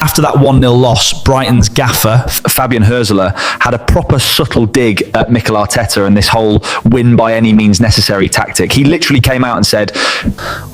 After that 1-0 loss, Brighton's gaffer, Fabian Hurzeler, had a proper subtle dig at Mikel Arteta and this whole win by any means necessary tactic. He literally came out and said,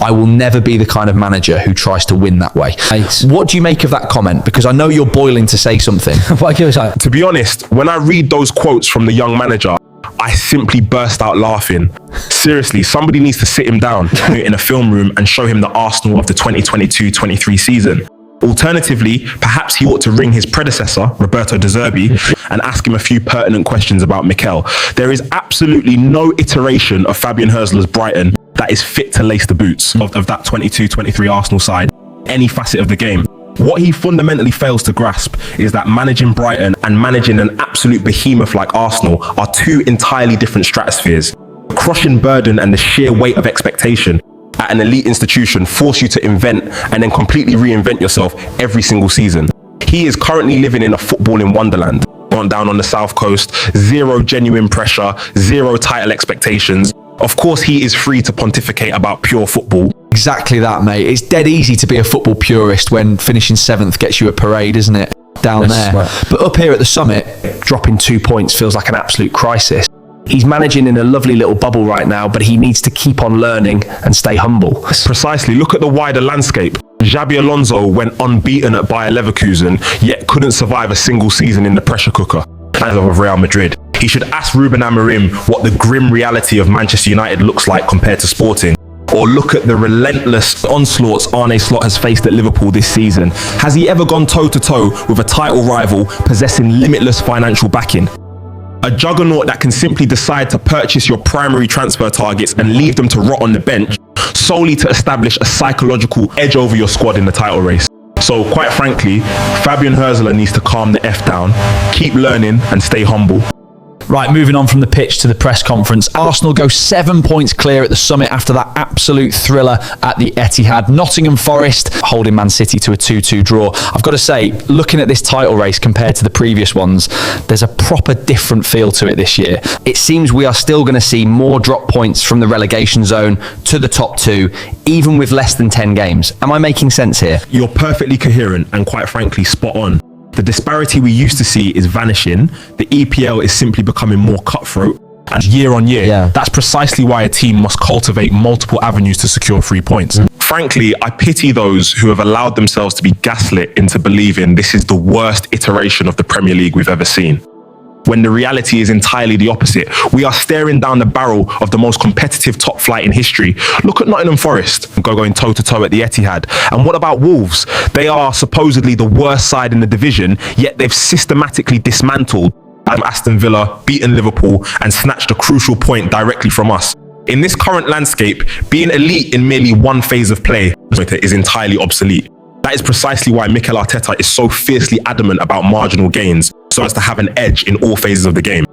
"I will never be the kind of manager who tries to win that way." What do you make of that comment? Because I know you're boiling to say something. To be honest, when I read those quotes from the young manager, I simply burst out laughing. Seriously, somebody needs to sit him down in a film room and show him the Arsenal of the 2022-23 season. Alternatively, perhaps he ought to ring his predecessor, Roberto De Zerbi, and ask him a few pertinent questions about Mikel. There is absolutely no iteration of Fabian Hurzeler's Brighton that is fit to lace the boots of that 22-23 Arsenal side, any facet of the game. What he fundamentally fails to grasp is that managing Brighton and managing an absolute behemoth like Arsenal are two entirely different stratospheres. The crushing burden and the sheer weight of expectation at an elite institution force you to invent and then completely reinvent yourself every single season. He is currently living in a footballing wonderland. On down on the South Coast, zero genuine pressure, zero title expectations. Of course, he is free to pontificate about pure football. Exactly that, mate. It's dead easy to be a football purist when finishing 7th gets you a parade, isn't it? Down there. But up here at the summit, dropping 2 points feels like an absolute crisis. He's managing in a lovely little bubble right now, but he needs to keep on learning and stay humble. Precisely. Look at the wider landscape. Xabi Alonso went unbeaten at Bayer Leverkusen, yet couldn't survive a single season in the pressure cooker as of Real Madrid. He should ask Ruben Amorim what the grim reality of Manchester United looks like compared to Sporting. Or look at the relentless onslaughts Arne Slot has faced at Liverpool this season. Has he ever gone toe-to-toe with a title rival possessing limitless financial backing? A juggernaut that can simply decide to purchase your primary transfer targets and leave them to rot on the bench solely to establish a psychological edge over your squad in the title race. So quite frankly, Fabian Hurzeler needs to calm the F down, keep learning and stay humble. Right, moving on from the pitch to the press conference. Arsenal go 7 points clear at the summit after that absolute thriller at the Etihad. Nottingham Forest holding Man City to a 2-2 draw. I've got to say, looking at this title race compared to the previous ones, there's a proper different feel to it this year. It seems we are still going to see more drop points from the relegation zone to the top 2, even with less than 10 games. Am I making sense here? You're perfectly coherent and quite frankly spot on. The disparity we used to see is vanishing. The EPL is simply becoming more cutthroat. And year on year, that's precisely why a team must cultivate multiple avenues to secure 3 points. Frankly, I pity those who have allowed themselves to be gaslit into believing this is the worst iteration of the Premier League we've ever seen, when the reality is entirely the opposite. We are staring down the barrel of the most competitive top flight in history. Look at Nottingham Forest going toe-to-toe at the Etihad. And what about Wolves? They are supposedly the worst side in the division, yet they've systematically dismantled Aston Villa, beaten Liverpool, and snatched a crucial point directly from us. In this current landscape, being elite in merely one phase of play is entirely obsolete. That is precisely why Mikel Arteta is so fiercely adamant about marginal gains, so as to have an edge in all phases of the game.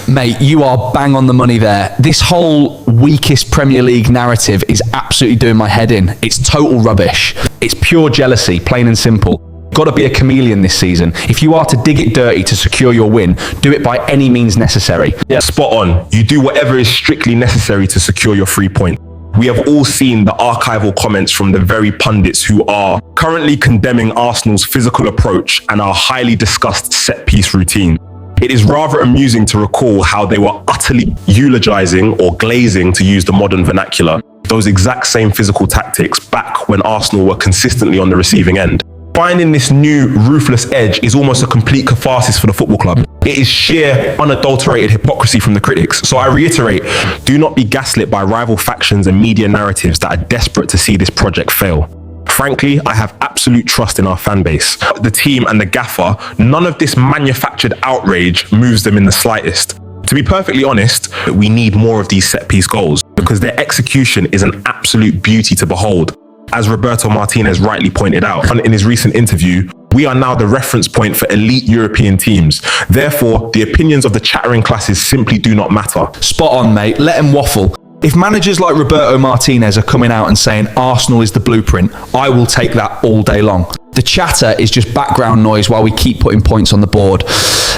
Mate, you are bang on the money there. This whole weakest Premier League narrative is absolutely doing my head in. It's total rubbish. It's pure jealousy, plain and simple. Got to be a chameleon this season. If you are to dig it dirty to secure your win, do it by any means necessary. Yeah, spot on. You do whatever is strictly necessary to secure your 3 points. We have all seen the archival comments from the very pundits who are currently condemning Arsenal's physical approach and our highly discussed set-piece routine. It is rather amusing to recall how they were utterly eulogizing or glazing, to use the modern vernacular, those exact same physical tactics back when Arsenal were consistently on the receiving end. Finding this new ruthless edge is almost a complete catharsis for the football club. It is sheer, unadulterated hypocrisy from the critics. So I reiterate, do not be gaslit by rival factions and media narratives that are desperate to see this project fail. Frankly, I have absolute trust in our fan base. The team and the gaffer, none of this manufactured outrage moves them in the slightest. To be perfectly honest, we need more of these set-piece goals because their execution is an absolute beauty to behold. As Roberto Martinez rightly pointed out in his recent interview, we are now the reference point for elite European teams. Therefore, the opinions of the chattering classes simply do not matter. Spot on, mate. Let him waffle. If managers like Roberto Martinez are coming out and saying Arsenal is the blueprint, I will take that all day long. The chatter is just background noise while we keep putting points on the board.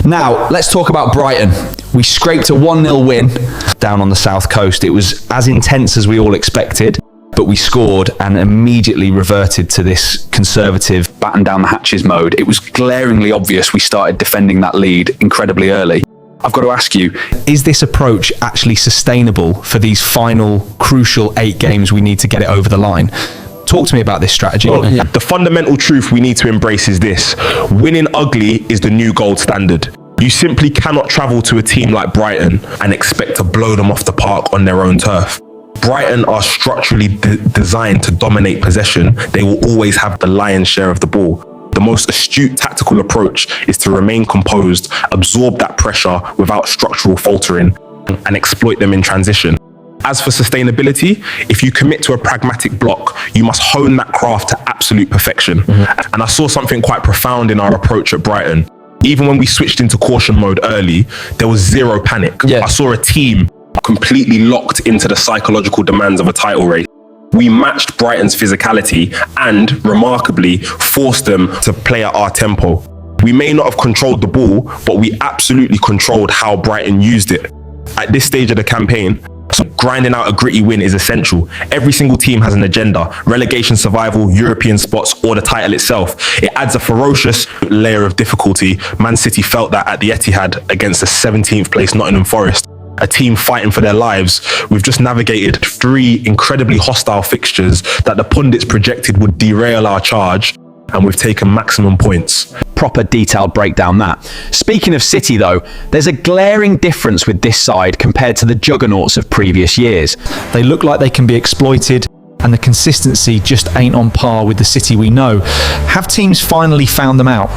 Now, let's talk about Brighton. We scraped a 1-0 win down on the South Coast. It was as intense as we all expected. but we scored and immediately reverted to this conservative batten down the hatches mode. It was glaringly obvious we started defending that lead incredibly early. I've got to ask you, is this approach actually sustainable for these final crucial 8 games we need to get it over the line? Talk to me about this strategy. Well, the fundamental truth we need to embrace is this: winning ugly is the new gold standard. You simply cannot travel to a team like Brighton and expect to blow them off the park on their own turf. Brighton are structurally designed to dominate possession. They will always have the lion's share of the ball. The most astute tactical approach is to remain composed, absorb that pressure without structural faltering, and exploit them in transition. As for sustainability, if you commit to a pragmatic block, you must hone that craft to absolute perfection. And I saw something quite profound in our approach at Brighton. Even when we switched into caution mode early, there was zero panic. I saw a team completely locked into the psychological demands of a title race. We matched Brighton's physicality and, remarkably, forced them to play at our tempo. We may not have controlled the ball, but we absolutely controlled how Brighton used it. At this stage of the campaign, grinding out a gritty win is essential. Every single team has an agenda: relegation, survival, European spots, or the title itself. It adds a ferocious layer of difficulty. Man City felt that at the Etihad against the 17th place Nottingham Forest, a team fighting for their lives. We've just navigated 3 incredibly hostile fixtures that the pundits projected would derail our charge, and we've taken maximum points. Proper detailed breakdown that. Speaking of City though, there's a glaring difference with this side compared to the juggernauts of previous years. They look like they can be exploited, and the consistency just ain't on par with the City we know. Have teams finally found them out?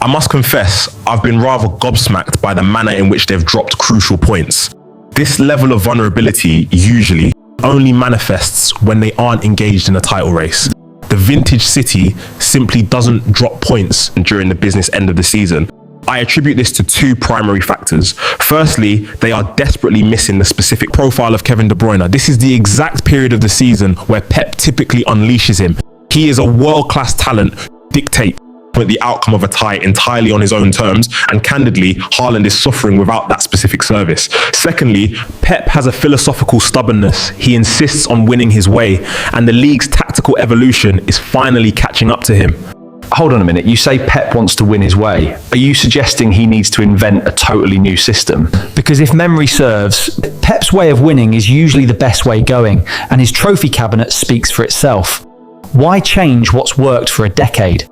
I must confess, I've been rather gobsmacked by the manner in which they've dropped crucial points. This level of vulnerability usually only manifests when they aren't engaged in a title race. The vintage City simply doesn't drop points during the business end of the season. I attribute this to 2 primary factors. Firstly, they are desperately missing the specific profile of Kevin De Bruyne. This is the exact period of the season where Pep typically unleashes him. He is a world-class talent, dictate the outcome of a tie entirely on his own terms, and candidly, Haaland is suffering without that specific service. Secondly, Pep has a philosophical stubbornness. He insists on winning his way, and the league's tactical evolution is finally catching up to him. Hold on a minute, you say Pep wants to win his way. Are you suggesting he needs to invent a totally new system? Because if memory serves, Pep's way of winning is usually the best way going, and his trophy cabinet speaks for itself. Why change what's worked for a decade?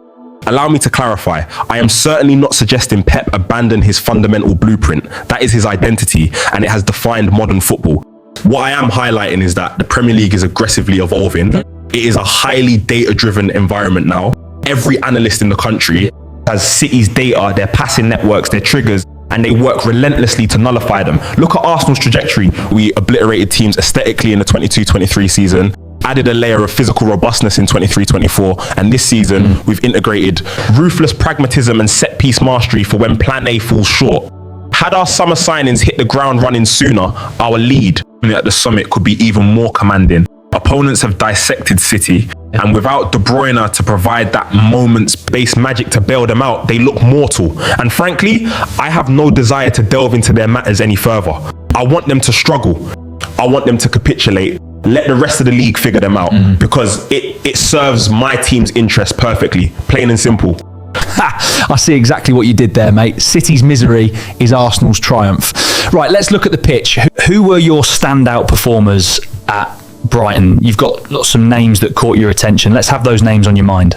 Allow me to clarify. I am certainly not suggesting Pep abandon his fundamental blueprint. That is his identity, and it has defined modern football. What I am highlighting is that the Premier League is aggressively evolving. It is a highly data-driven environment now. Every analyst in the country has City's data, their passing networks, their triggers, and they work relentlessly to nullify them. Look at Arsenal's trajectory. We obliterated teams aesthetically in the 22-23 season, added a layer of physical robustness in 23-24, and this season we've integrated ruthless pragmatism and set-piece mastery for when plan A falls short. Had our summer signings hit the ground running sooner, our lead at the summit could be even more commanding. Opponents have dissected City, and without De Bruyne to provide that moments-based magic to bail them out, they look mortal. And frankly, I have no desire to delve into their matters any further. I want them to struggle. I want them to capitulate. Let the rest of the league figure them out, because it serves my team's interest perfectly, plain and simple. I see exactly what you did there, mate. City's misery is Arsenal's triumph. Right, let's look at the pitch. Who were your standout performers at Brighton? You've got some names that caught your attention. Let's have those names on your mind.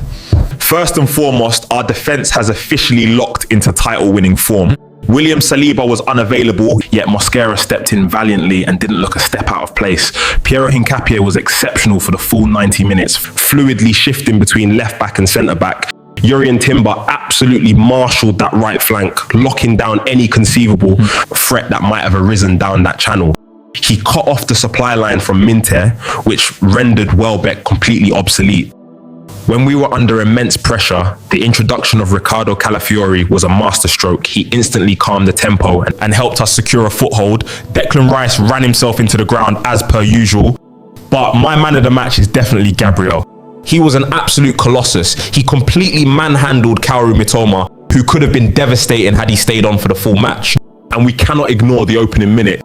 First and foremost, our defence has officially locked into title-winning form. William Saliba was unavailable, yet Mosquera stepped in valiantly and didn't look a step out of place. Piero Hincapié was exceptional for the full 90 minutes, fluidly shifting between left-back and centre-back. Jurrien Timber absolutely marshalled that right flank, locking down any conceivable threat that might have arisen down that channel. He cut off the supply line from Minter, which rendered Welbeck completely obsolete. When we were under immense pressure, the introduction of Ricardo Calafiori was a masterstroke. He instantly calmed the tempo and helped us secure a foothold. Declan Rice ran himself into the ground as per usual. But my man of the match is definitely Gabriel. He was an absolute colossus. He completely manhandled Kaoru Mitoma, who could have been devastating had he stayed on for the full match. And we cannot ignore the opening minute.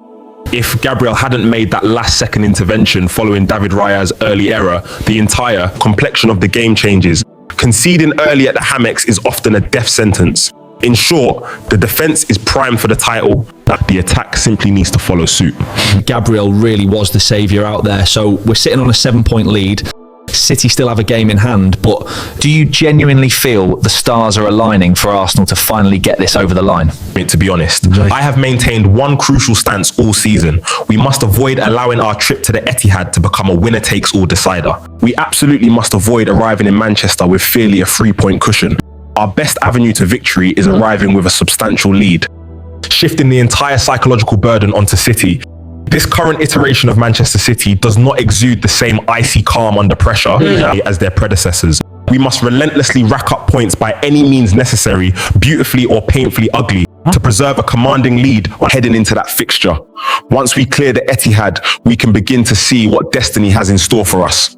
If Gabriel hadn't made that last second intervention following David Raya's early error, the entire complexion of the game changes. Conceding early at the hammocks is often a death sentence. In short, the defence is primed for the title. The attack simply needs to follow suit. Gabriel really was the saviour out there. So we're sitting on a 7-point lead. City still have a game in hand, but do you genuinely feel the stars are aligning for Arsenal to finally get this over the line? To be honest, I have maintained one crucial stance all season. We must avoid allowing our trip to the Etihad to become a winner-takes-all decider. We absolutely must avoid arriving in Manchester with fairly a 3-point cushion. Our best avenue to victory is arriving with a substantial lead, shifting the entire psychological burden onto City. This current iteration of Manchester City does not exude the same icy calm under pressure as their predecessors. We must relentlessly rack up points by any means necessary, beautifully or painfully ugly, to preserve a commanding lead heading into that fixture. Once we clear the Etihad, we can begin to see what destiny has in store for us.